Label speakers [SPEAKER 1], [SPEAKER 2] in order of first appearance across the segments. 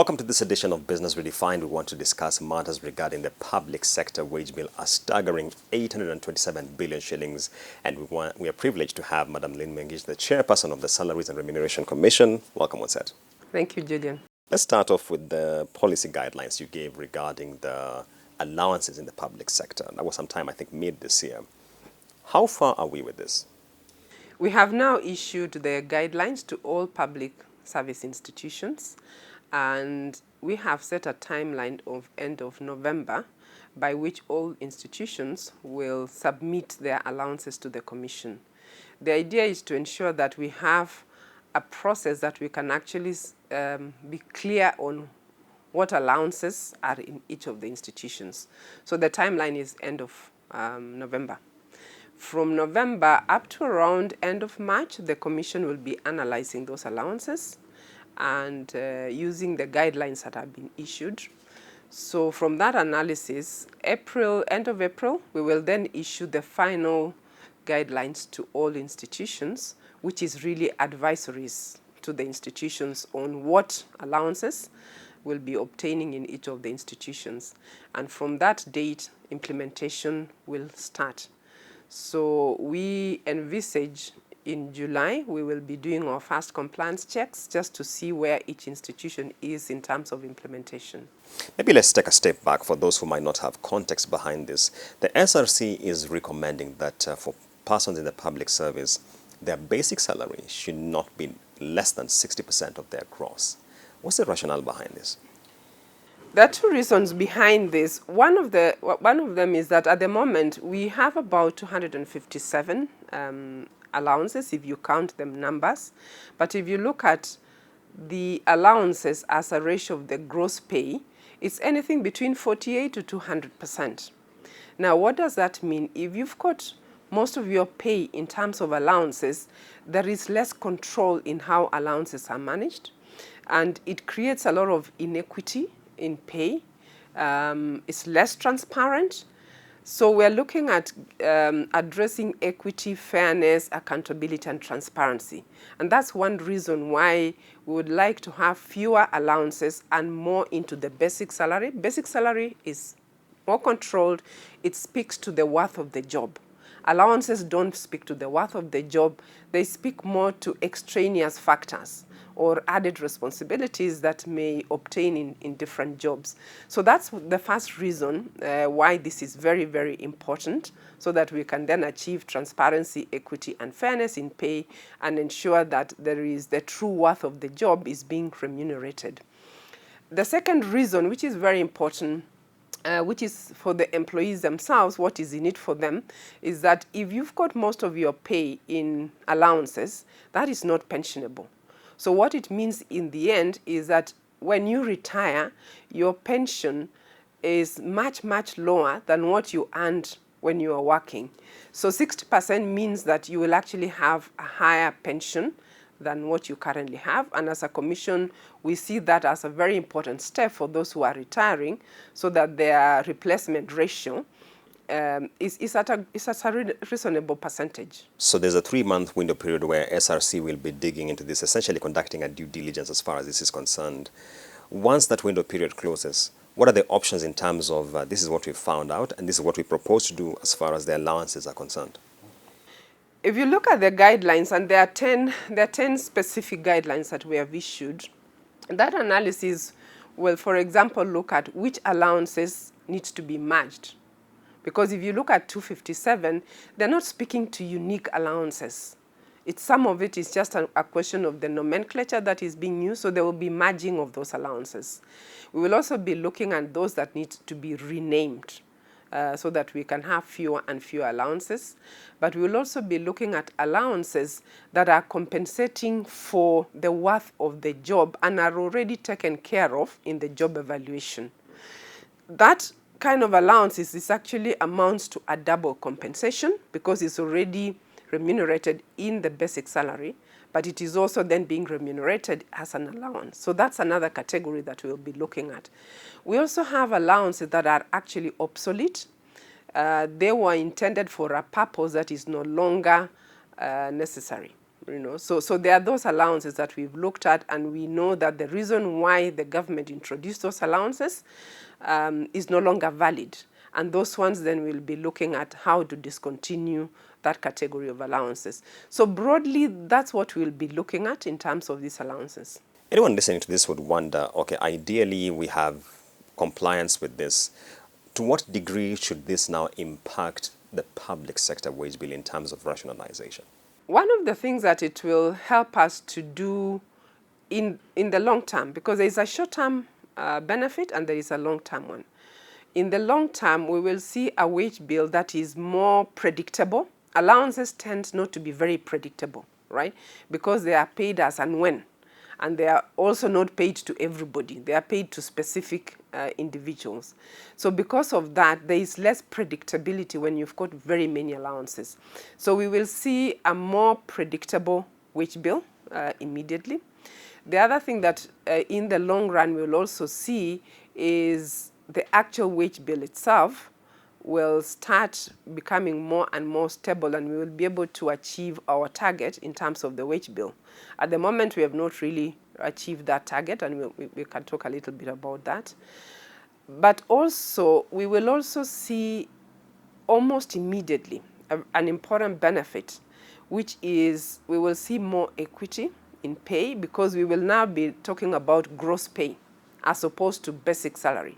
[SPEAKER 1] Welcome to this edition of Business Redefined. We want to discuss matters regarding the public sector wage bill, a staggering 827 billion shillings. And we are privileged to have Madam Lynn Mengish, the chairperson of the Salaries and Remuneration Commission. Welcome once again.
[SPEAKER 2] Thank you, Julian.
[SPEAKER 1] Let's start off with the policy guidelines you gave regarding the allowances in the public sector. That was sometime, I think, mid this year. How far are we with this?
[SPEAKER 2] We have now issued the guidelines to all public service institutions, and we have set a timeline of end of November by which all institutions will submit their allowances to the Commission. The idea is to ensure that we have a process that we can actually be clear on what allowances are in each of the institutions. So the timeline is end of November. From November up to around end of March, the Commission will be analyzing those allowances and using the guidelines that have been issued. So from that analysis, end of April, we will then issue the final guidelines to all institutions, which is really advisories to the institutions on what allowances will be obtaining in each of the institutions. And from that date, implementation will start. So we envisage in July, we will be doing our first compliance checks just to see where each institution is in terms of implementation.
[SPEAKER 1] Maybe let's take a step back for those who might not have context behind this. The SRC is recommending that for persons in the public service, their basic salary should not be less than 60% of their gross. What's the rationale behind this?
[SPEAKER 2] There are two reasons behind this. One of them is that at the moment we have about 257 allowances, if you count them numbers. But if you look at the allowances as a ratio of the gross pay, it's anything between 48 to 200%. Now, what does that mean? If you've got most of your pay in terms of allowances, there is less control in how allowances are managed, and it creates a lot of inequity in pay. It's less transparent. So we're looking at addressing equity, fairness, accountability, and transparency. And that's one reason why we would like to have fewer allowances and more into the basic salary. Basic salary is more controlled. It speaks to the worth of the job. Allowances don't speak to the worth of the job. They speak more to extraneous factors or added responsibilities that may obtain in different jobs. So that's the first reason why this is very, very important, so that we can then achieve transparency, equity, and fairness in pay and ensure that there is the true worth of the job is being remunerated. The second reason, which is very important, which is for the employees themselves, what is in it for them, is that if you've got most of your pay in allowances, that is not pensionable. So what it means in the end is that when you retire, your pension is much, much lower than what you earned when you are working. So 60% means that you will actually have a higher pension than what you currently have. And as a commission, we see that as a very important step for those who are retiring, so that their replacement ratio is at a reasonable percentage.
[SPEAKER 1] So there's a 3-month window period where SRC will be digging into this, essentially conducting a due diligence as far as this is concerned. Once that window period closes, what are the options in terms of this is what we found out and this is what we propose to do as far as the allowances are concerned?
[SPEAKER 2] If you look at the guidelines, and there are 10 specific guidelines that we have issued, that analysis will, for example, look at which allowances need to be merged. Because if you look at 257, they're not speaking to unique allowances. Some of it is just a question of the nomenclature that is being used, so there will be merging of those allowances. We will also be looking at those that need to be renamed, so that we can have fewer and fewer allowances. But we will also be looking at allowances that are compensating for the worth of the job and are already taken care of in the job evaluation. That kind of allowances is actually amounts to a double compensation because it's already remunerated in the basic salary, but it is also then being remunerated as an allowance. So that's another category that we'll be looking at. We also have allowances that are actually obsolete. They were intended for a purpose that is no longer necessary. So there are those allowances that we've looked at, and we know that the reason why the government introduced those allowances is no longer valid. And those ones then we'll be looking at how to discontinue that category of allowances. So broadly, that's what we'll be looking at in terms of these allowances.
[SPEAKER 1] Anyone listening to this would wonder, okay, ideally we have compliance with this. To what degree should this now impact the public sector wage bill in terms of rationalization?
[SPEAKER 2] One of the things that it will help us to do in the long term, because there is a short-term benefit and there is a long-term one. In the long term, we will see a wage bill that is more predictable. Allowances tend not to be very predictable, right? Because they are paid as and when. And they are also not paid to everybody. They are paid to specific individuals. So because of that, there is less predictability when you've got very many allowances. So we will see a more predictable wage bill immediately. The other thing that in the long run we'll also see is the actual wage bill itself will start becoming more and more stable, and we will be able to achieve our target in terms of the wage bill. At the moment, we have not really achieved that target, and we can talk a little bit about that. But also, we will also see almost immediately an important benefit, which is we will see more equity in pay, because we will now be talking about gross pay as opposed to basic salary.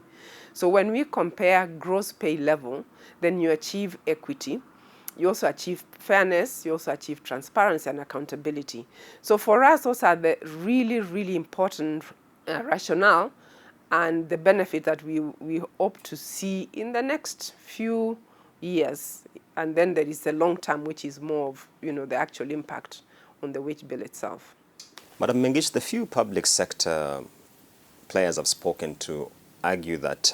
[SPEAKER 2] So when we compare gross pay level, then you achieve equity. You also achieve fairness. You also achieve transparency and accountability. So for us, those are the really, really important rationale and the benefit that we hope to see in the next few years. And then there is the long term, which is more of the actual impact on the wage bill itself.
[SPEAKER 1] Madam Mengish, the few public sector players I've spoken to argue that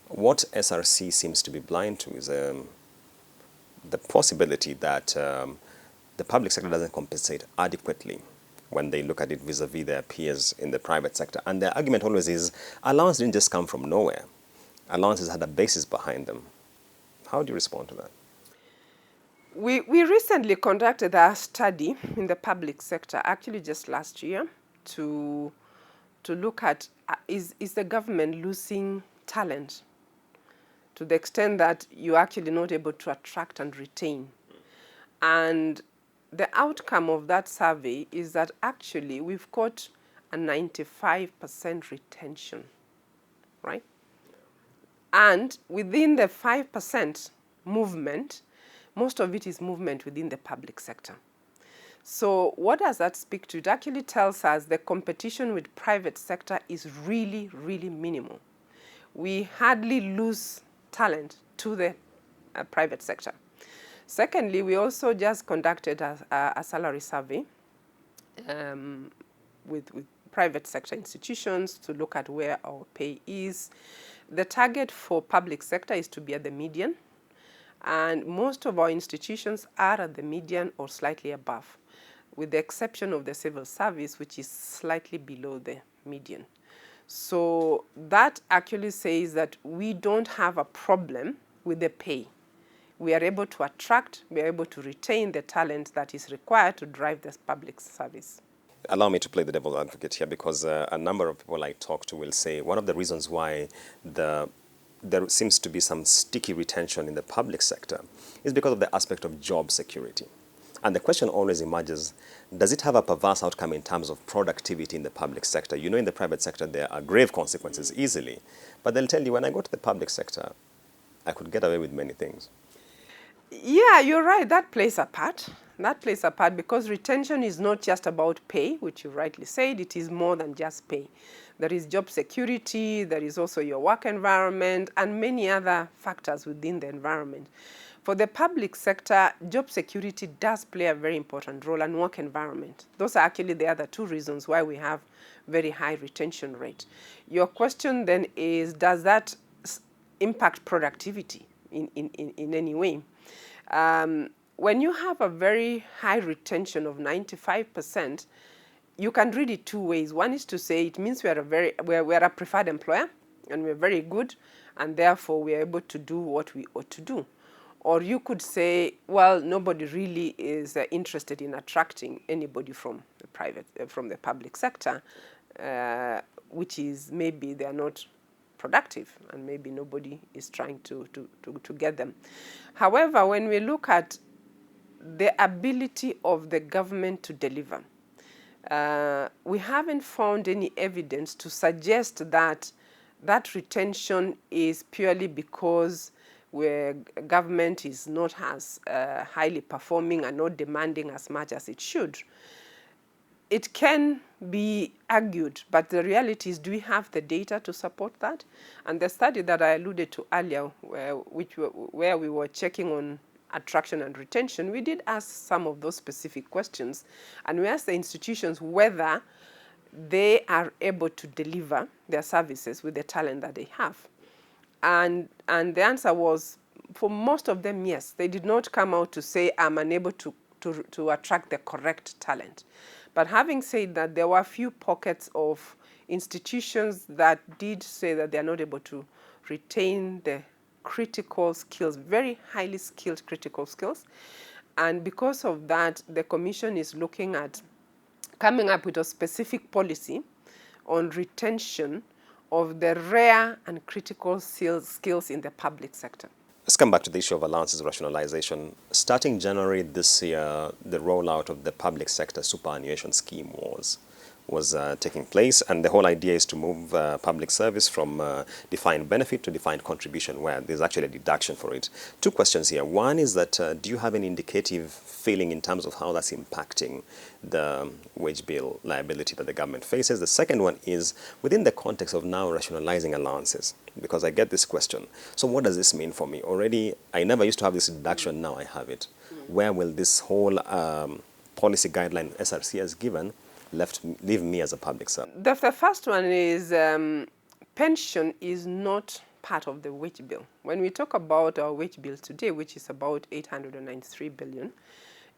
[SPEAKER 1] what SRC seems to be blind to is the possibility that the public sector doesn't compensate adequately when they look at it vis-a-vis their peers in the private sector. And their argument always is, allowance didn't just come from nowhere. Allowances had a basis behind them. How do you respond to that?
[SPEAKER 2] We recently conducted a study in the public sector, actually just last year, to look at is the government losing talent to the extent that you're actually not able to attract and retain. And the outcome of that survey is that actually we've got a 95% retention, right? And within the 5% movement, most of it is movement within the public sector. So what does that speak to? It actually tells us the competition with private sector is really, really minimal. We hardly lose talent to the private sector. Secondly, we also just conducted a salary survey with private sector institutions to look at where our pay is. The target for public sector is to be at the median, and most of our institutions are at the median or slightly above, with the exception of the civil service, which is slightly below the median. So that actually says that we don't have a problem with the pay. We are able to attract, we are able to retain the talent that is required to drive this public service.
[SPEAKER 1] Allow me to play the devil's advocate here, because a number of people I talk to will say one of the reasons why there seems to be some sticky retention in the public sector is because of the aspect of job security. And the question always emerges, does it have a perverse outcome in terms of productivity in the public sector? You know, in the private sector, there are grave consequences easily. But they'll tell you, when I go to the public sector, I could get away with many things.
[SPEAKER 2] Yeah, you're right. That plays a part. That plays a part, because retention is not just about pay, which you rightly said. It is more than just pay. There is job security, there is also your work environment, and many other factors within the environment. For the public sector, job security does play a very important role, and work environment. Those are actually the other two reasons why we have very high retention rate. Your question then is, does that impact productivity in any way? When you have a very high retention of 95%, you can read it two ways. One is to say it means we're a preferred employer, and we're very good, and therefore we are able to do what we ought to do. Or you could say, well, nobody really is interested in attracting anybody from the from the public sector, which is maybe they are not productive and maybe nobody is trying to get them. However, when we look at the ability of the government to deliver, we haven't found any evidence to suggest that that retention is purely because where government is not as highly performing and not demanding as much as it should. It can be argued, but the reality is, do we have the data to support that? And the study that I alluded to earlier, where we were checking on attraction and retention, we did ask some of those specific questions. And we asked the institutions whether they are able to deliver their services with the talent that they have. And the answer was, for most of them, yes. They did not come out to say, I'm unable to attract the correct talent. But having said that, there were a few pockets of institutions that did say that they are not able to retain the critical skills, very highly skilled critical skills. And because of that, the Commission is looking at coming up with a specific policy on retention of the rare and critical skills in the public sector.
[SPEAKER 1] Let's come back to the issue of allowances rationalization. Starting January this year, the rollout of the public sector superannuation scheme was taking place, and the whole idea is to move public service from defined benefit to defined contribution, where there's actually a deduction for it. Two questions here. One is that do you have any indicative feeling in terms of how that's impacting the wage bill liability that the government faces? The second one is within the context of now rationalizing allowances, because I get this question. So what does this mean for me? Already, I never used to have this deduction, now I have it. Where will this whole policy guideline SRC has given leave me as a public servant?
[SPEAKER 2] The first one is pension is not part of the wage bill. When we talk about our wage bill today, which is about 893 billion,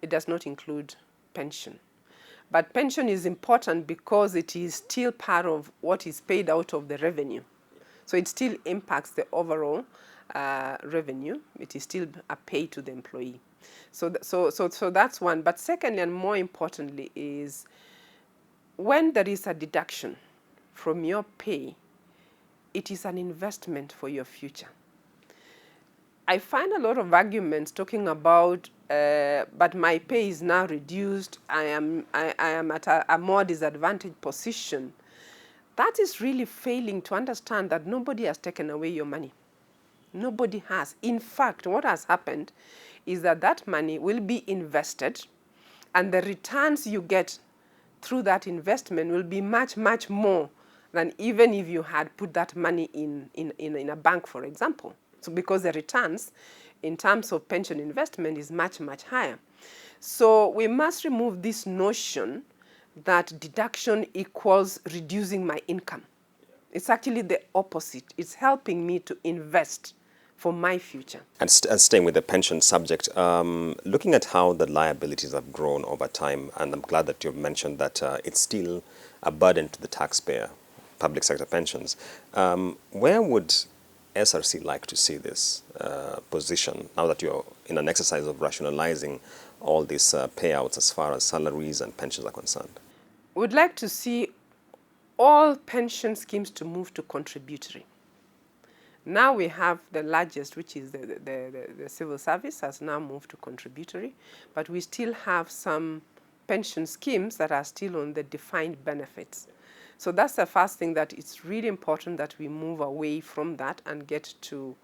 [SPEAKER 2] it does not include pension. But pension is important because it is still part of what is paid out of the revenue. So it still impacts the overall revenue. It is still a pay to the employee. So that's one. But secondly, and more importantly, is when there is a deduction from your pay, it is an investment for your future. I find a lot of arguments talking about, but my pay is now reduced, I am at a more disadvantaged position. That is really failing to understand that nobody has taken away your money. Nobody has. In fact, what has happened is that that money will be invested, and the returns you get through that investment will be much, much more than even if you had put that money in a bank, for example. So because the returns in terms of pension investment is much, much higher. So we must remove this notion that deduction equals reducing my income. It's actually the opposite. It's helping me to invest for my future.
[SPEAKER 1] And staying with the pension subject, looking at how the liabilities have grown over time, and I'm glad that you've mentioned that it's still a burden to the taxpayer, public sector pensions. Where would SRC like to see this position now that you're in an exercise of rationalizing all these payouts as far as salaries and pensions are concerned?
[SPEAKER 2] We'd like to see all pension schemes to move to contributory. Now we have the largest, which is the civil service, has now moved to contributory, but we still have some pension schemes that are still on the defined benefits. So that's the first thing, that it's really important that we move away from that and get to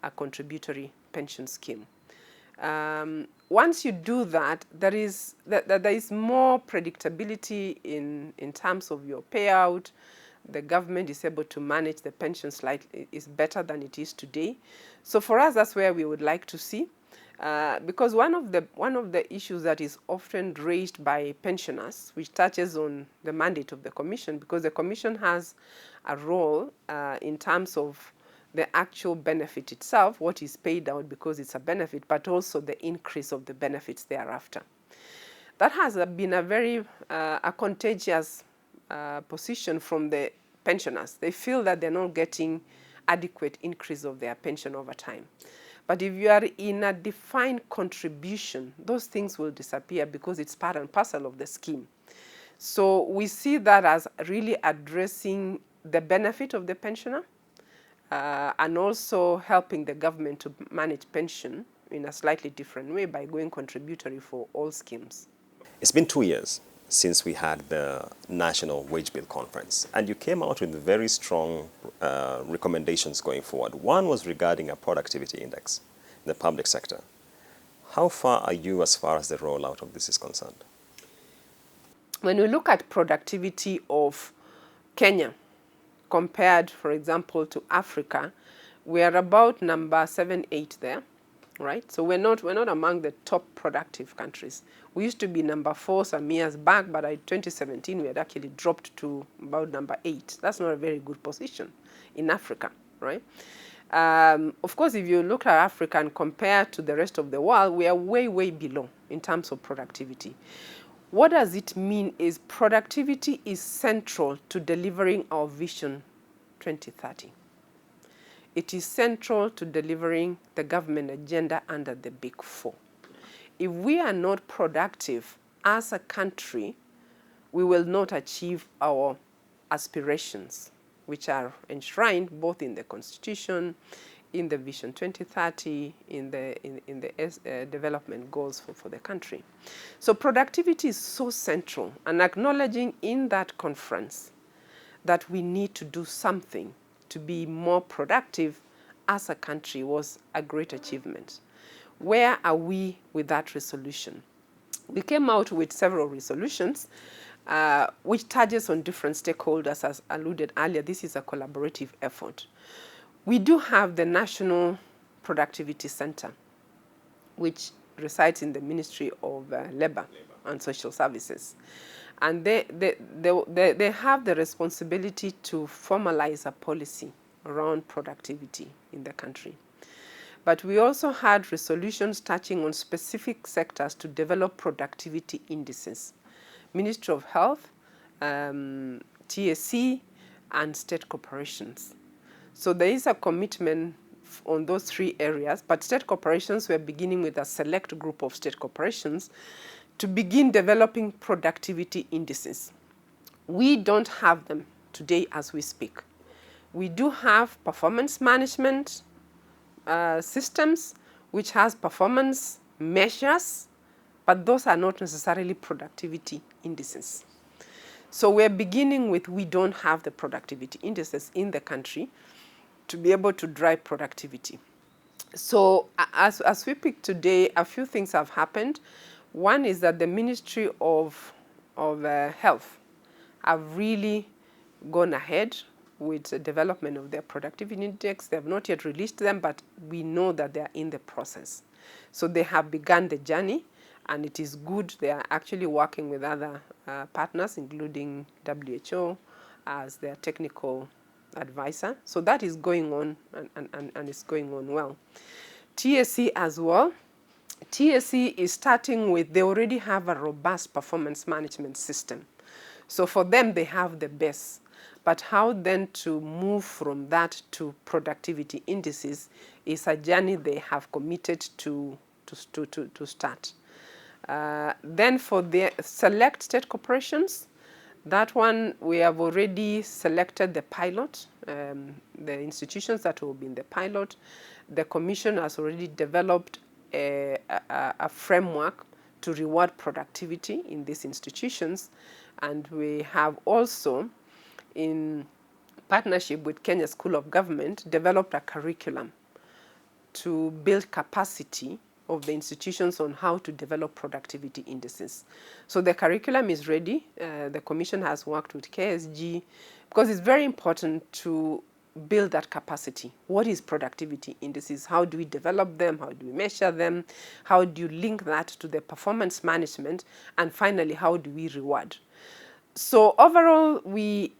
[SPEAKER 2] a contributory pension scheme. Once you do that, there is more predictability in terms of your payout. The government is able to manage the pension slightly, is better than it is today. So for us, that's where we would like to see. Because one of the issues that is often raised by pensioners, which touches on the mandate of the Commission, because the Commission has a role in terms of the actual benefit itself, what is paid out because it's a benefit, but also the increase of the benefits thereafter. That has been a very contagious position from the pensioners. They feel that they're not getting adequate increase of their pension over time. But if you are in a defined contribution, those things will disappear because it's part and parcel of the scheme. So we see that as really addressing the benefit of the pensioner and also helping the government to manage pension in a slightly different way by going contributory for all schemes.
[SPEAKER 1] It's been 2 years since we had the National Wage Bill Conference, and you came out with very strong recommendations going forward. One was regarding a productivity index in the public sector. How far are you as far as the rollout of this is concerned?
[SPEAKER 2] When we look at productivity of Kenya compared, for example, to Africa, we are about number 7, 8 there, right? So we're not among the top productive countries. We used to be number 4 some years back, but in 2017 we had actually dropped to about number 8. That's not a very good position in Africa, right? Of course, if you look at Africa and compare to the rest of the world, we are way, way below in terms of productivity. What does it mean is productivity is central to delivering our Vision 2030. It is central to delivering the government agenda under the Big Four. If we are not productive as a country, we will not achieve our aspirations, which are enshrined both in the Constitution, in the Vision 2030, in the development goals for the country. So productivity is so central, and acknowledging in that conference that we need to do something to be more productive as a country was a great achievement. Where are we with that resolution? We came out with several resolutions which touches on different stakeholders, as alluded earlier. This is a collaborative effort. We do have the National Productivity Center, which resides in the Ministry of Labor and Social Services. And they have the responsibility to formalize a policy around productivity in the country. But we also had resolutions touching on specific sectors to develop productivity indices. Ministry of Health, TSC, and state corporations. So there is a commitment on those 3 areas, but state corporations, we're beginning with a select group of state corporations to begin developing productivity indices. We don't have them today as we speak. We do have performance management systems, which has performance measures, but those are not necessarily productivity indices. So we're beginning with, we don't have the productivity indices in the country to be able to drive productivity. So as we speak today, a few things have happened. One is that the Ministry of Health have really gone ahead with the development of their productivity index. They have not yet released them, but we know that they are in the process. So they have begun the journey, and it is good. They are actually working with other partners, including WHO, as their technical advisor. So that is going on, and it's going on well. TSC as well. TSC is starting with, they already have a robust performance management system. So for them, they have the best. But how then to move from that to productivity indices is a journey they have committed to start. Then for the select state corporations, that one we have already selected the pilot, the institutions that will be in the pilot. The Commission has already developed a framework to reward productivity in these institutions. And we have also, in partnership with Kenya School of Government, developed a curriculum to build capacity of the institutions on how to develop productivity indices. So the curriculum is ready. The Commission has worked with KSG because it's very important to build that capacity. What is productivity indices? How do we develop them? How do we measure them? How do you link that to the performance management? And finally, how do we reward? So overall, we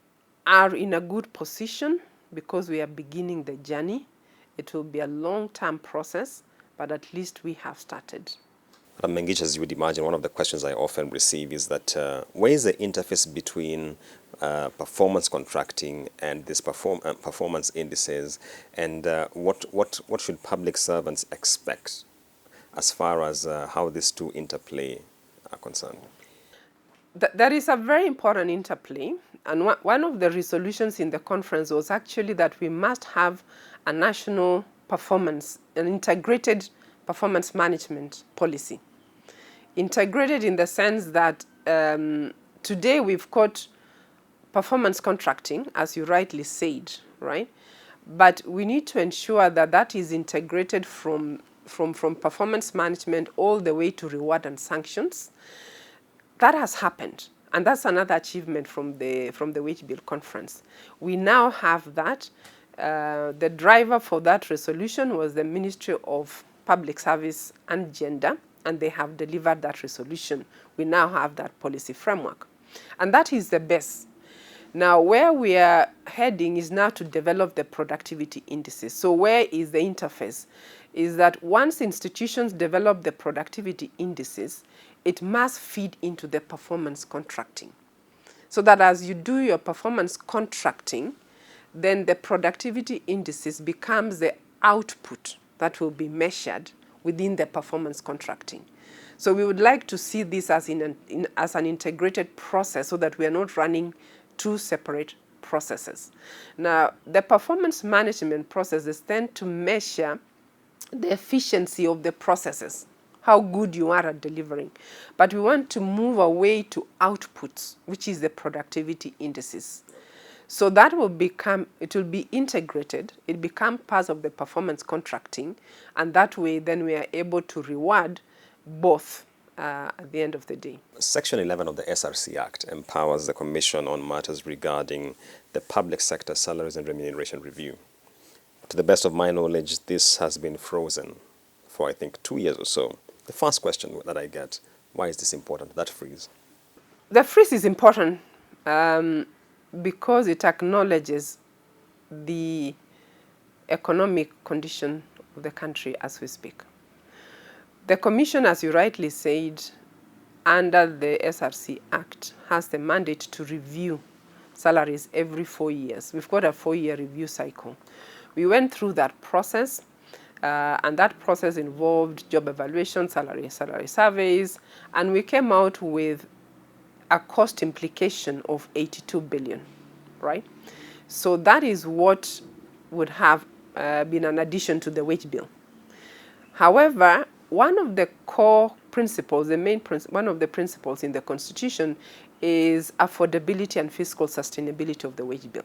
[SPEAKER 2] are in a good position because we are beginning the journey. It will be a long-term process, but at least we have started.
[SPEAKER 1] Madam Mengich, as you would imagine, one of the questions I often receive is that where is the interface between performance contracting and this performance indices, and what should public servants expect as far as how these two interplay are concerned?
[SPEAKER 2] There is a very important interplay, and one of the resolutions in the conference was actually that we must have a national performance, an integrated performance management policy. Integrated in the sense that today we've got performance contracting, as you rightly said, right? But we need to ensure that that is integrated from performance management all the way to reward and sanctions. That has happened, and that's another achievement from the Wage Bill Conference. We now have that. The driver for that resolution was the Ministry of Public Service and Gender, and they have delivered that resolution. We now have that policy framework, and that is the best. Now, where we are heading is now to develop the productivity indices. So where is the interface? Is that once institutions develop the productivity indices, it must feed into the performance contracting. So that as you do your performance contracting, then the productivity indices becomes the output that will be measured within the performance contracting. So we would like to see this as as an integrated process so that we are not running two separate processes. Now, the performance management processes tend to measure the efficiency of the processes, how good you are at delivering. But we want to move away to outputs, which is the productivity indices. So that will become, it will be integrated, it becomes part of the performance contracting, and that way then we are able to reward both at the end of the day.
[SPEAKER 1] Section 11 of the SRC Act empowers the Commission on matters regarding the public sector salaries and remuneration review. To the best of my knowledge, this has been frozen for, I think, 2 years or so. The first question that I get, why is this important, that freeze?
[SPEAKER 2] The freeze is important because it acknowledges the economic condition of the country as we speak. The Commission, as you rightly said, under the SRC Act, has the mandate to review salaries every 4 years. We've got a 4-year review cycle. We went through that process, and that process involved job evaluation, salary surveys, and we came out with a cost implication of 82 billion, right? So that is what would have been an addition to the wage bill. However, one of the core principles, one of the principles in the Constitution is affordability and fiscal sustainability of the wage bill.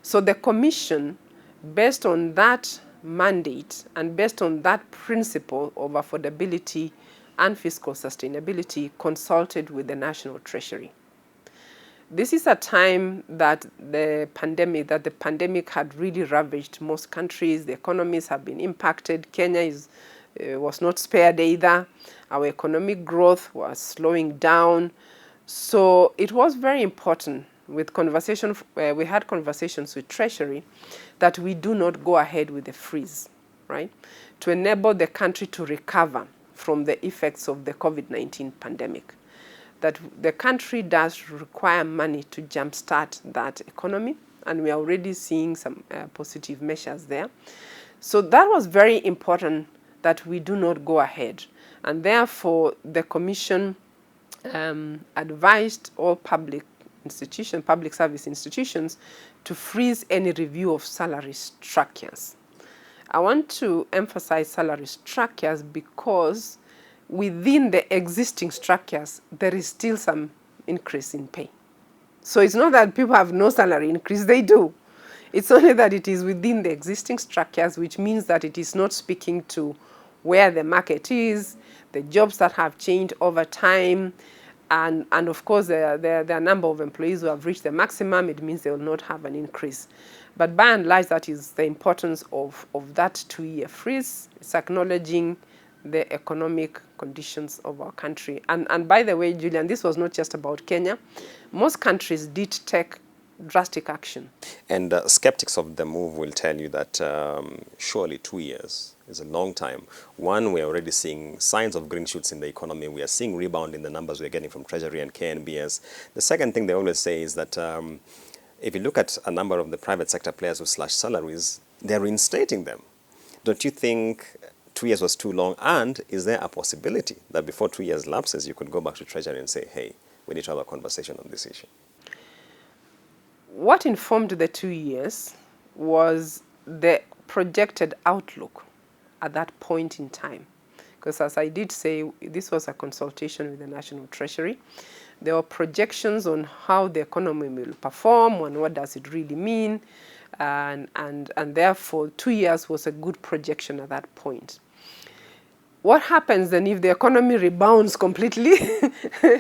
[SPEAKER 2] So the Commission, based on that mandate and based on that principle of affordability and fiscal sustainability, consulted with the National Treasury. This is a time that the pandemic had really ravaged most countries. The economies have been impacted. Kenya was not spared either. Our economic growth was slowing down. So it was very important we had conversations with Treasury that we do not go ahead with the freeze, right? To enable the country to recover from the effects of the COVID-19 pandemic. That the country does require money to jumpstart that economy, and we are already seeing some positive measures there. So that was very important that we do not go ahead. And therefore, the Commission advised all public service institutions to freeze any review of salary structures. I want to emphasize salary structures because within the existing structures, there is still some increase in pay. So it's not that people have no salary increase, they do. It's only that it is within the existing structures, which means that it is not speaking to where the market is, the jobs that have changed over time, and of course there are a number of employees who have reached the maximum. It means they will not have an increase. But by and large, that is the importance of that 2-year freeze. It's acknowledging the economic conditions of our country. And by the way, Julian, this was not just about Kenya. Most countries did take drastic action.
[SPEAKER 1] And skeptics of the move will tell you that surely 2 years is a long time. One, we're already seeing signs of green shoots in the economy. We are seeing rebound in the numbers we're getting from Treasury and KNBS. The second thing they always say is that if you look at a number of the private sector players who slash salaries, they're reinstating them. Don't you think 2 years was too long? And is there a possibility that before 2 years lapses, you could go back to Treasury and say, hey, we need to have a conversation on this issue?
[SPEAKER 2] What informed the 2 years was the projected outlook at that point in time. Because as I did say, this was a consultation with the National Treasury. There were projections on how the economy will perform and what does it really mean. And therefore, 2 years was a good projection at that point. What happens then if the economy rebounds completely,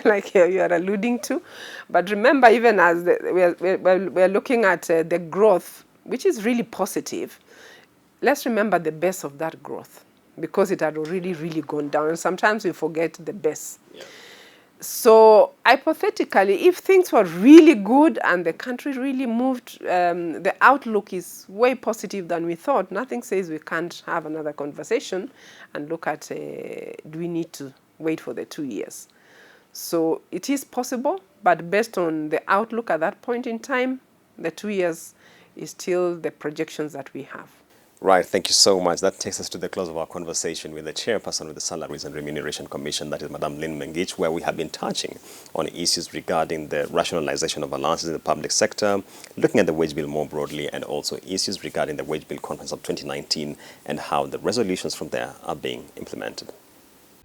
[SPEAKER 2] like you are alluding to? But remember, even as we're looking at the growth, which is really positive, let's remember the base of that growth, because it had already really gone down. And sometimes we forget the base. Yeah. So hypothetically, if things were really good and the country really moved, the outlook is way positive than we thought. Nothing says we can't have another conversation and look at, do we need to wait for the 2 years? So it is possible, but based on the outlook at that point in time, the 2 years is still the projections that we have.
[SPEAKER 1] Right, thank you so much. That takes us to the close of our conversation with the chairperson of the Salaries and Remuneration Commission, that is Madam Lynn Mengich, where we have been touching on issues regarding the rationalization of allowances in the public sector, looking at the wage bill more broadly, and also issues regarding the wage bill conference of 2019 and how the resolutions from there are being implemented.